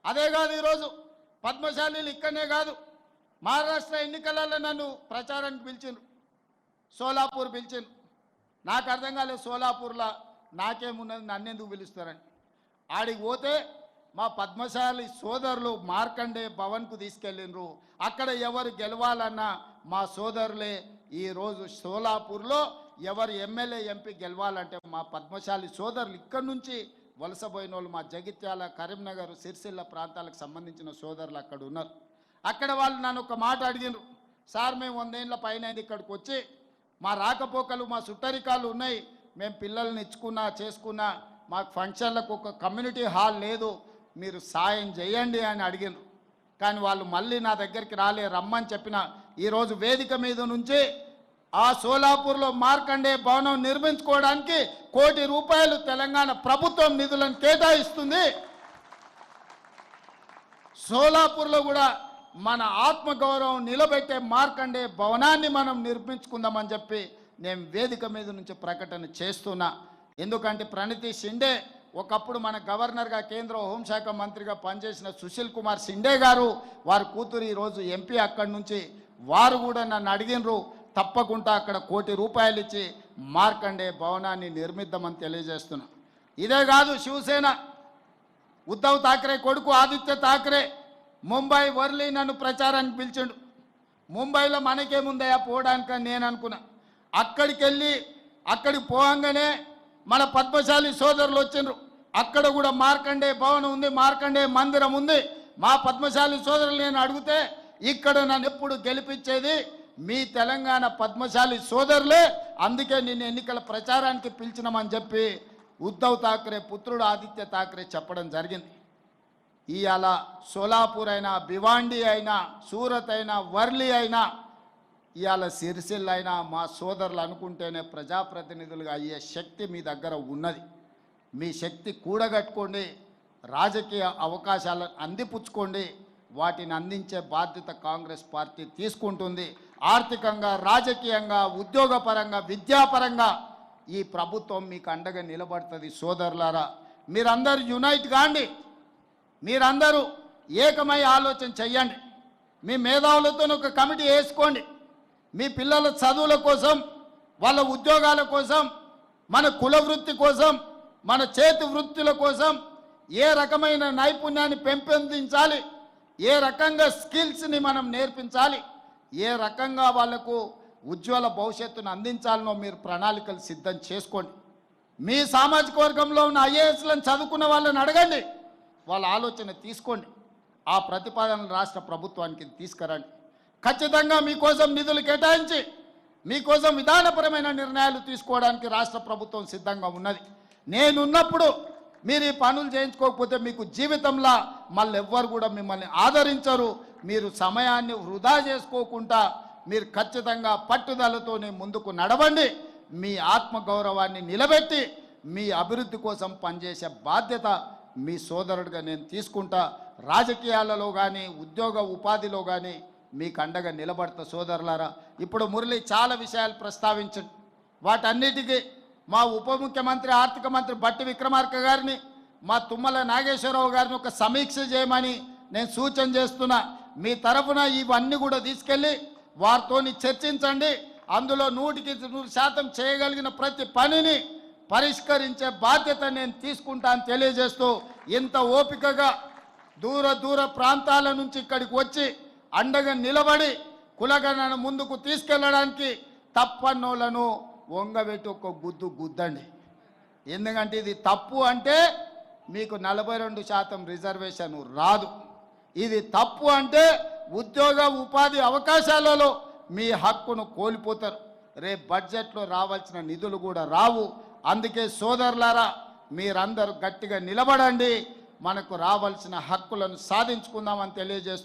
అదే కాదు ఈరోజు పద్మశాలీలు ఇక్కడనే కాదు మహారాష్ట్ర ఎన్నికలలో నన్ను ప్రచారానికి పిలిచిండ్రు, సోలాపూర్ పిలిచిండ్రు. నాకు అర్థం కాలేదు, సోలాపూర్లో నాకేమున్నది, నన్నెందుకు పిలుస్తారని. ఆడికి పోతే మా పద్మశాలి సోదరులు మార్కండే భవన్కు తీసుకెళ్ళిండ్రు. అక్కడ ఎవరు గెలవాలన్నా మా సోదరులే. ఈరోజు సోలాపూర్లో ఎవరు ఎమ్మెల్యే ఎంపీ గెలవాలంటే మా పద్మశాలి సోదరులు ఇక్కడి నుంచి వలసపోయిన వాళ్ళు, మా జగిత్యాల, కరీంనగర్, సిరిసిల్ల ప్రాంతాలకు సంబంధించిన సోదరులు అక్కడ ఉన్నారు. అక్కడ వాళ్ళు నన్ను ఒక మాట అడిగినారు, సార్ మేము 100 ఏళ్ళ పైన ఇక్కడికి వచ్చి మా రాకపోకలు, మా సుట్టరికాలు ఉన్నాయి, మేము పిల్లల్ని ఇచ్చుకున్నా చేసుకున్నా, మాకు ఫంక్షన్లకు ఒక కమ్యూనిటీ హాల్ లేదు, మీరు సాయం చేయండి అని అడిగినారు. కానీ వాళ్ళు మళ్ళీ నా దగ్గరికి రాలే, రమ్మని చెప్పిన. ఈరోజు వేదిక మీద నుంచి ఆ సోలాపూర్లో మార్కండే భవనం నిర్మించుకోవడానికి ₹1 కోటి తెలంగాణ ప్రభుత్వం నిధులను కేటాయిస్తుంది. సోలాపూర్లో కూడా మన ఆత్మగౌరవం నిలబెట్టే మార్కండే భవనాన్ని మనం నిర్మించుకుందామని చెప్పి నేను వేదిక మీద నుంచి ప్రకటన చేస్తున్నా. ఎందుకంటే ప్రణతి షిండే ఒకప్పుడు మన గవర్నర్గా, కేంద్ర హోంశాఖ మంత్రిగా పనిచేసిన సుశీల్ కుమార్ షిండే గారు, వారి కూతురు ఈరోజు ఎంపీ అక్కడి నుంచి, వారు కూడా నన్ను అడిగినరు, తప్పకుండా అక్కడ ₹1 కోటి ఇచ్చి మార్కండే భవనాన్ని నిర్మిద్దామని తెలియజేస్తున్నా. ఇదే కాదు, శివసేన ఉద్ధవ్ ఠాక్రే కొడుకు ఆదిత్య ఠాక్రే ముంబై వర్లీ నన్ను ప్రచారానికి పిలిచిండు. ముంబైలో మనకేముందయా పోవడానికని నేను అనుకున్నా. అక్కడికి పోగానే మన పద్మశాలి సోదరులు వచ్చిండ్రు. అక్కడ కూడా మార్కండే భవనం ఉంది, మార్కండే మందిరం ఉంది. మా పద్మశాలి సోదరులు నేను అడిగితే, ఇక్కడ నన్ను ఎప్పుడు గెలిపించేది మీ తెలంగాణ పద్మశాలి సోదరులే, అందుకే నిన్ను ఎన్నికల ప్రచారానికి పిలిచినామని చెప్పి ఉద్ధవ్ ఠాక్రే పుత్రుడు ఆదిత్య ఠాక్రే చెప్పడం జరిగింది. ఇవాళ సోలాపూర్ అయినా, భివాండి అయినా, సూరత్ అయినా, వర్లీ అయినా, ఇవాళ సిరిసిల్ల అయినా మా సోదరులు అనుకుంటేనే ప్రజాప్రతినిధులుగా అయ్యే శక్తి మీ దగ్గర ఉన్నది. మీ శక్తి కూడగట్టుకోండి, రాజకీయ అవకాశాలను అందిపుచ్చుకోండి. వాటిని అందించే బాధ్యత కాంగ్రెస్ పార్టీ తీసుకుంటుంది. ఆర్థికంగా, రాజకీయంగా, ఉద్యోగపరంగా, విద్యాపరంగా ఈ ప్రభుత్వం మీకు అండగా నిలబడుతుంది. సోదరులారా, మీరందరూ యునైట్ కాండి, మీరందరూ ఏకమై ఆలోచన చెయ్యండి. మీ మేధావులతో ఒక కమిటీ వేసుకోండి. మీ పిల్లల చదువుల కోసం, వాళ్ళ ఉద్యోగాల కోసం, మన కుల వృత్తి కోసం, మన చేతి వృత్తుల కోసం ఏ రకమైన నైపుణ్యాన్ని పెంపొందించాలి, ఏ రకంగా స్కిల్స్ని మనం నేర్పించాలి, ఏ రకంగా వాళ్లకు ఉజ్వల భవిష్యత్తును అందించాలనో మీరు ప్రణాళికలు సిద్ధం చేసుకోండి. మీ సామాజిక వర్గంలో ఉన్న ఐఏఎస్లను చదువుకున్న వాళ్ళని అడగండి, వాళ్ళ ఆలోచన తీసుకోండి. ఆ ప్రతిపాదనలు రాష్ట్ర ప్రభుత్వానికి తీసుకురండి. ఖచ్చితంగా మీకోసం నిధులు కేటాయించి మీకోసం విధానపరమైన నిర్ణయాలు తీసుకోవడానికి రాష్ట్ర ప్రభుత్వం సిద్ధంగా ఉన్నది. నేనున్నప్పుడు మీరు ఈ పనులు చేయించుకోకపోతే మీకు జీవితంలో మళ్ళీ ఎవ్వరు కూడా మిమ్మల్ని ఆదరించరు. మీరు సమయాన్ని వృధా చేసుకోకుండా మీరు ఖచ్చితంగా పట్టుదలతోనే ముందుకు నడవండి. మీ ఆత్మగౌరవాన్ని నిలబెట్టి మీ అభివృద్ధి కోసం పనిచేసే బాధ్యత మీ సోదరుడిగా నేను తీసుకుంటా. రాజకీయాలలో కానీ, ఉద్యోగ ఉపాధిలో కానీ మీకు అండగా నిలబడతా. సోదరులారా, ఇప్పుడు మురళి చాలా విషయాలు ప్రస్తావించండి. వాటన్నిటికీ మా ఉప ముఖ్యమంత్రి, ఆర్థిక మంత్రి బట్టి విక్రమార్క గారిని, మా తుమ్మల నాగేశ్వరరావు గారిని ఒక సమీక్ష చేయమని నేను సూచన చేస్తున్నా. మీ తరఫున ఇవన్నీ కూడా తీసుకెళ్ళి వారితోని చర్చించండి. అందులో 100% చేయగలిగిన ప్రతి పనిని పరిష్కరించే బాధ్యత నేను తీసుకుంటాను తెలియజేస్తూ, ఇంత ఓపికగా దూర ప్రాంతాల నుంచి ఇక్కడికి వచ్చి అండగా నిలబడి కులగణను ముందుకు తీసుకెళ్ళడానికి తప్పన్నోళ్లను వంగబెట్టి ఒక గుద్దండి. ఎందుకంటే ఇది తప్పు అంటే మీకు 42% రిజర్వేషన్ రాదు. ఇది తప్పు అంటే ఉద్యోగ ఉపాధి అవకాశాలలో మీ హక్కును కోల్పోతారు. రేపు బడ్జెట్లో రావాల్సిన నిధులు కూడా రావు. అందుకే సోదరులారా, మీరందరూ గట్టిగా నిలబడండి, మనకు రావాల్సిన హక్కులను సాధించుకుందామని తెలియజేస్తూ